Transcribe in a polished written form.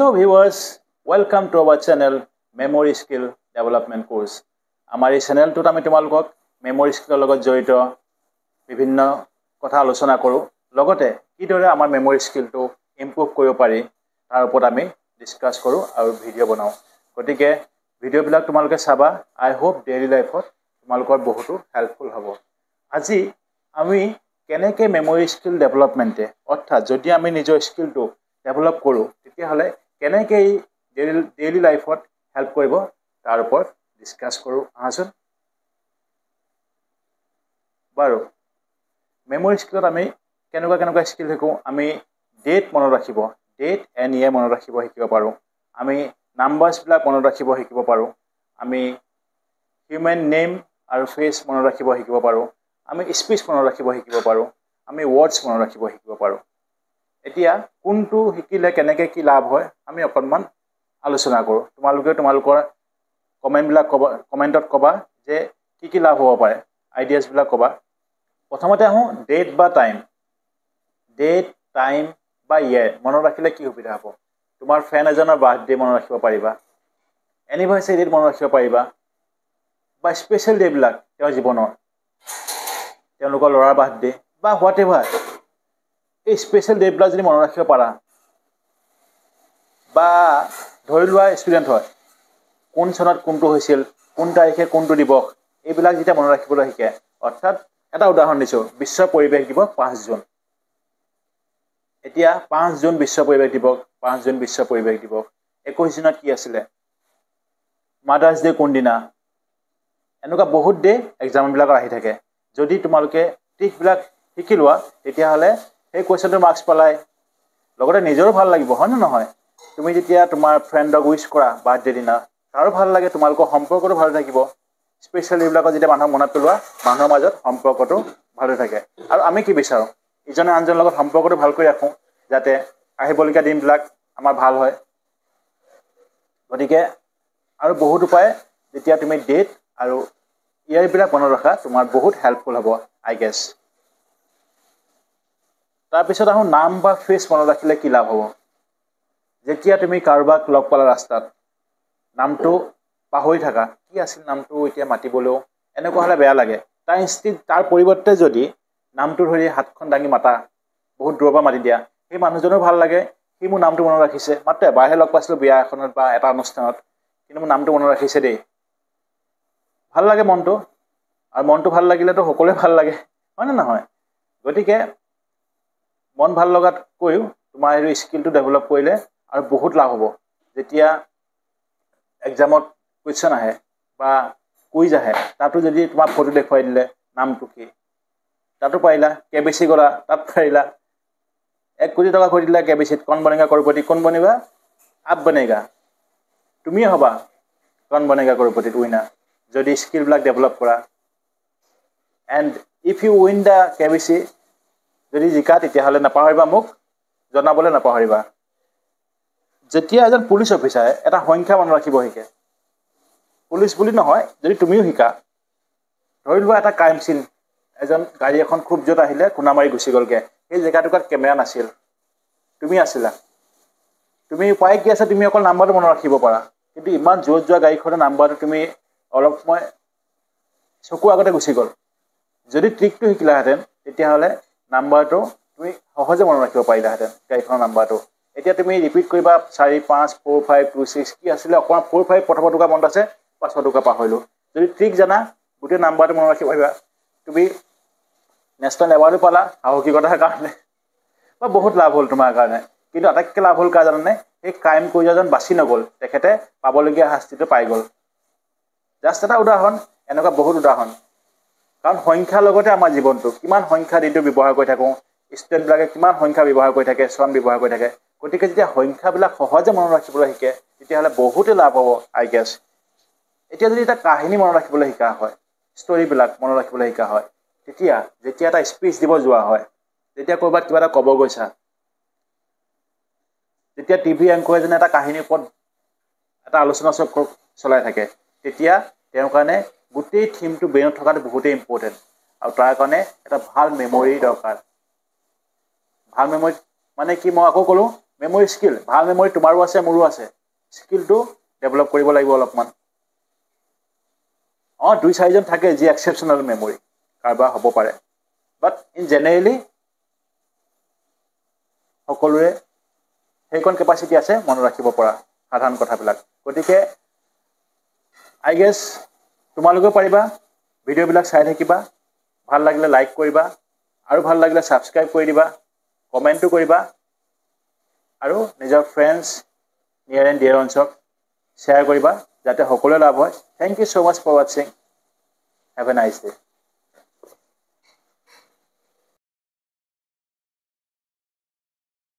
So viewers, welcome to our channel Memory Skill Development Course. আমাৰ এই চেনেলটোত আমি তোমালোকক মেমৰি স্কিলৰ লগত জড়িত বিভিন্ন কথা আলোচনা কৰোঁ লগতে কিদৰে আমাৰ মেমৰি স্কিলটো ইমপ্ৰুভ কৰিব পাৰি তাৰ ওপৰত আমি ডিসকাস কৰোঁ আৰু ভিডিও বনাওঁ গতিকে ভিডিওবিলাক তোমালোকে চাবা আই হোপ ডেইলি লাইফত তোমালোকৰ বহুতো হেল্পফুল হ'ব আজি আমি কেনেকৈ মেমৰি স্কিল ডেভেলপমেন্টে অৰ্থাৎ যদি আমি নিজৰ স্কিলটো ডেভেলপ কৰোঁ তেতিয়াহ'লে কেনেকৈ ডেইলি লাইফত হেল্প কৰিব তাৰ ওপৰত ডিসকাস কৰোঁ আহাচোন বাৰু মেমৰি স্কিলত আমি কেনেকুৱা স্কিল শিকো আমি ডেট মনত ৰাখিব ডেট এণ্ড ইয়েৰ মনত ৰাখিব শিকিব পাৰোঁ আমি নাম্বাৰছবিলাক মনত ৰাখিব শিকিব পাৰোঁ আমি হিউমেন নেম আৰু ফেচ মনত ৰাখিব শিকিব পাৰোঁ আমি স্পীচ মনত ৰাখিব শিকিব পাৰোঁ আমি ৱৰ্ডছ মনত ৰাখিব শিকিব পাৰোঁ এতিয়া কোনটো শিকিলে কেনেকৈ কি লাভ হয় আমি অকণমান আলোচনা কৰোঁ তোমালোকৰ কমেণ্টবিলাক কমেণ্টত ক'বা যে কি লাভ হ'ব পাৰে আইডিয়াছবিলাক ক'বা প্ৰথমতে আহোঁ ডেট বা টাইম বা ইয়েৰ মনত ৰাখিলে কি সুবিধা হ'ব তোমাৰ ফ্ৰেণ্ড এজনৰ বাৰ্থডে মনত ৰাখিব পাৰিবা এনিভাৰ্চাৰী ডেট মনত ৰাখিব পাৰিবা বা স্পেচিয়েল ডে'বিলাক তেওঁৰ জীৱনৰ তেওঁলোকৰ ল'ৰাৰ বাৰ্থডে বা হোৱাট এভাৰ এই স্পেচিয়েল ডে'বিলাক যদি মনত ৰাখিব পাৰা বা ধৰি লোৱা ষ্টুডেণ্ট হয় কোন চনত কোনটো হৈছিল কোন তাৰিখে কোনটো দিৱস এইবিলাক যেতিয়া মনত ৰাখিবলৈ শিকে অৰ্থাৎ এটা উদাহৰণ দিছোঁ বিশ্ব পৰিৱেশ দিৱস 5 জুন এতিয়া 5 জুন বিশ্ব পৰিৱেশ দিৱস 5 জুন বিশ্ব পৰিৱেশ দিৱস 21 জুনত কি আছিলে মাদাৰ্ছ ডে কোনদিনা এনেকুৱা বহুত ডে এক্সামবিলাকত আহি থাকে যদি তোমালোকে ট্ৰিকবিলাক শিকি লোৱা তেতিয়াহ'লে সেই কুৱেশ্যনটোৰ মাৰ্কছ পালাই লগতে নিজৰো ভাল লাগিব হয় নে নহয় তুমি যেতিয়া তোমাৰ ফ্ৰেণ্ডক উইচ কৰা বাৰ্থডে দিনা তাৰো ভাল লাগে তোমালোকৰ সম্পৰ্কটো ভাল থাকিব স্পেচিয়েলি এইবিলাকত যেতিয়া মানুহক মনত পেলোৱা মানুহৰ মাজত সম্পৰ্কটো ভালে থাকে আৰু আমি কি বিচাৰোঁ ইজনে আনজনৰ লগত সম্পৰ্কটো ভালকৈ ৰাখোঁ যাতে আহিবলগীয়া দিনবিলাক আমাৰ ভাল হয় গতিকে আৰু বহুত উপায় যেতিয়া তুমি ডেট আৰু ইয়াৰবিলাক মনত ৰখা তোমাৰ বহুত হেল্পফুল হ'ব আই গেছ তাৰপিছত আহোঁ নাম বা ফেচ মনত ৰাখিলে কি লাভ হ'ব যেতিয়া তুমি কাৰোবাক লগ পালা ৰাস্তাত নামটো পাহৰি থাকা কি আছিল নামটো এতিয়া মাতিবলৈও এনেকুৱা হ'লে বেয়া লাগে তাৰ পৰিৱৰ্তে যদি নামটো ধৰি হাতখন দাঙি মাতা বহুত দূৰৰ পৰা মাতি দিয়া সেই মানুহজনো ভাল লাগে সি মোৰ নামটো মনত ৰাখিছে মাত্ৰ এবাৰহে লগ পাইছিলোঁ বিয়া এখনত বা এটা অনুষ্ঠানত কিন্তু মোৰ নামটো মনত ৰাখিছে দেই ভাল লাগে মনটো আৰু মনটো ভাল লাগিলেতো সকলোৱে ভাল লাগে হয়নে নহয় গতিকে মন ভাল লগাতকৈও তোমাৰ এই স্কিলটো ডেভেলপ কৰিলে আৰু বহুত লাভ হ'ব যেতিয়া এক্সামত কুৱেশ্যন আহে বা কুইজ আহে তাতো যদি তোমাৰ ফটো দেখুৱাই দিলে নামটো কি তাতো পাৰিলা কেবিচি গ'লা তাত পাৰিলা 1 কোটি টকা কৰি দিলা কেবিচিত কণ বনেগা কৰপতি কোন বনিবা আপ বনেগা তুমিয়ে হ'বা কণ বনেগা কৰপতিত উইনাৰ যদি স্কিলবিলাক ডেভেলপ কৰা and if you win the KBC যদি জিকা তেতিয়াহ'লে নাপাহৰিবা মোক জনাবলৈ নাপাহৰিবা যেতিয়া এজন পুলিচ অফিচাৰে এটা সংখ্যা মনত ৰাখিব শিকে পুলিচ বুলি নহয় যদি তুমিও শিকা ধৰি লোৱা এটা ক্ৰাইম চিন এজন গাড়ী এখন খুব জোৰত আহিলে খুনা মাৰি গুচি গ'লগৈ সেই জেগাটুকুৰাত কেমেৰা নাছিল তুমি আছিলা তুমি উপায় কি আছে তুমি অকল নাম্বাৰটো মনত ৰাখিব পাৰা কিন্তু ইমান জোৰত যোৱা গাড়ীখনৰ নাম্বাৰটো তুমি অলপ সময় চকুৰ আগতে গুচি গ'ল যদি ট্ৰিকটো শিকিলাহেঁতেন তেতিয়াহ'লে নাম্বাৰটো তুমি সহজে মনত ৰাখিব পাৰিলাহেঁতেন গাড়ীখনৰ নাম্বাৰটো এতিয়া তুমি ৰিপিট কৰিবা 4 5 4 5 2 6 কি আছিলে অকণমান 4 5 প্ৰথম টুকুৰা মনত আছে পাছৰ টুকুৰা পাহৰিলোঁ যদি ট্ৰিক জানা গোটেই নাম্বাৰটো মনত ৰাখিব পাৰিবা তুমি নেশ্যনেল এৱাৰ্ডো পালা সাহসিকতাৰ কাৰণে বা বহুত লাভ হ'ল তোমাৰ কাৰণে কিন্তু আটাইতকৈ লাভ হ'ল কাৰ জানানে সেই ক্ৰাইম কৰি যোৱাজন বাচি নগ'ল তেখেতে পাবলগীয়া শাস্তিটো পাই গ'ল জাষ্ট এটা উদাহৰণ এনেকুৱা বহুত উদাহৰণ কাৰণ সংখ্যাৰ লগতে আমাৰ জীৱনটো কিমান সংখ্যা দিনটো ব্যৱহাৰ কৰি থাকোঁ ষ্টুডেণ্টবিলাকে কিমান সংখ্যা ব্যৱহাৰ কৰি থাকে চন ব্যৱহাৰ কৰি থাকে গতিকে যেতিয়া সংখ্যাবিলাক সহজে মনত ৰাখিবলৈ শিকে তেতিয়াহ'লে বহুতেই লাভ হ'ব আই গেছ এতিয়া যদি এটা কাহিনী মনত ৰাখিবলৈ শিকা হয় ষ্টৰিবিলাক মনত ৰাখিবলৈ শিকা হয় যেতিয়া এটা স্পীচ দিব যোৱা হয় যেতিয়া ক'ৰবাত কিবা এটা ক'ব গৈছা যেতিয়া টিভি এংকৰ এজনে এটা কাহিনীৰ ওপৰত এটা আলোচনা চলাই থাকে তেতিয়া তেওঁৰ কাৰণে গোটেই থিমটো ব্ৰেইনত থকাটো বহুতেই ইম্পৰ্টেণ্ট আৰু তাৰ কাৰণে এটা ভাল মেমৰি দৰকাৰ ভাল মেমৰি মানে কি মই আকৌ ক'লোঁ মেমৰি স্কিল, ভাল মেমৰি তোমাৰো আছে মোৰো আছে, স্কিলটো ডেভেলপ কৰিব লাগিব অলপমান। 2-4জন থাকে যি এক্সেপশ্যনেল মেমৰি কাৰোবাৰ হ'ব পাৰে, বাট ইন জেনেৰেলি সকলোৰে সেইকণ কেপাচিটি আছে মনত ৰাখিব পৰা সাধাৰণ কথাবিলাক। গতিকে আই গেছ তোমালোকেও পাৰিবা, ভিডিঅ'বিলাক চাই থাকিবা, ভাল লাগিলে লাইক কৰিবা, আৰু ভাল লাগিলে ছাবস্ক্ৰাইব কৰি দিবা, কমেণ্টো কৰিবা, আৰু নিজৰ ফ্ৰেণ্ডছ নিয়াৰ এণ্ড ডিয়াৰ ওৱানছক শ্বেয়াৰ কৰিবা যাতে সকলোৱে লাভ হয়। Thank you so' much for ৱাচিং। Have a nice day.